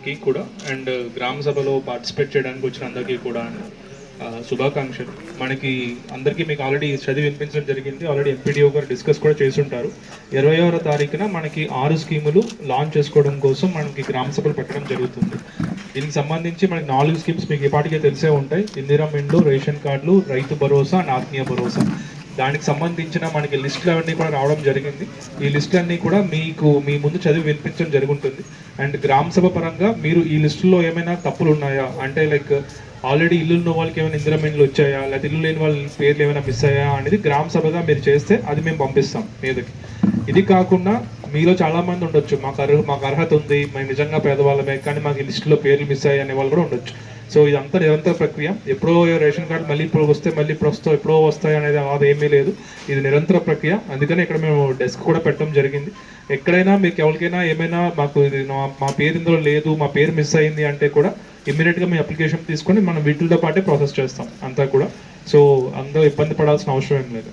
అందరికీ కూడా అండ్ గ్రామ సభలో పార్టిసిపేట్ చేయడానికి వచ్చిన అందరికీ కూడా శుభాకాంక్షలు. మనకి అందరికీ మీకు ఆల్రెడీ చదివి వినిపించడం జరిగింది. ఆల్రెడీ ఎంపీడీఓ గారు డిస్కస్ కూడా చేసుంటారు. 20వ తారీఖున మనకి 6 స్కీములు లాంచ్ చేసుకోవడం కోసం మనకి గ్రామ సభలు పెట్టడం జరుగుతుంది. దీనికి సంబంధించి మనకి 4 స్కీమ్స్ మీకు ఇప్పటికే తెలిసే ఉంటాయి. ఇందిరా ఇండ్లు, రేషన్ కార్డులు, రైతు భరోసా అండ్ ఆత్మీయ భరోసా. దానికి సంబంధించిన మనకి లిస్టులు అవన్నీ కూడా రావడం జరిగింది. ఈ లిస్టులన్నీ కూడా మీకు మీ ముందు చదివి వినిపించడం జరుగుతుంది. అండ్ గ్రామ సభ పరంగా మీరు ఈ లిస్టులో ఏమైనా తప్పులు ఉన్నాయా అంటే లైక్ ఆల్రెడీ ఇల్లు ఉన్న వాళ్ళకి ఏమైనా ఇందిరా ఇండ్లు వచ్చాయా, లేకపోతే ఇల్లు లేని వాళ్ళ పేర్లు ఏమైనా మిస్ అయ్యా అనేది గ్రామ సభగా మీరు చేస్తే అది మేము పంపిస్తాం మీదకి. ఇది కాకుండా మీలో చాలామంది ఉండొచ్చు, మాకు అర్హత ఉంది, మేము నిజంగా పేదవాళ్ళమే, కానీ మాకు ఈ లిస్టులో పేర్లు మిస్ అయ్యాయి అనే వాళ్ళు కూడా ఉండొచ్చు. సో ఇదంతా నిరంతర ప్రక్రియ. ఎప్పుడో రేషన్ కార్డు మళ్ళీ ఇప్పుడు వస్తే మళ్ళీ ఇప్పుడు వస్తాయి, ఎప్పుడో వస్తాయి అనేది అది ఏమీ లేదు. ఇది నిరంతర ప్రక్రియ. అందుకని ఇక్కడ మేము డెస్క్ కూడా పెట్టడం జరిగింది. ఎక్కడైనా మీకు ఎవరికైనా ఏమైనా మాకు ఇది మా పేరు ఇందులో లేదు, మా పేరు మిస్ అయింది అంటే కూడా ఇమ్మీడియట్గా మీ అప్లికేషన్ తీసుకొని మనం వీటితో పాటే ప్రాసెస్ చేస్తాం అంతా కూడా. సో అందరూ ఇబ్బంది పడాల్సిన అవసరం ఏం లేదు.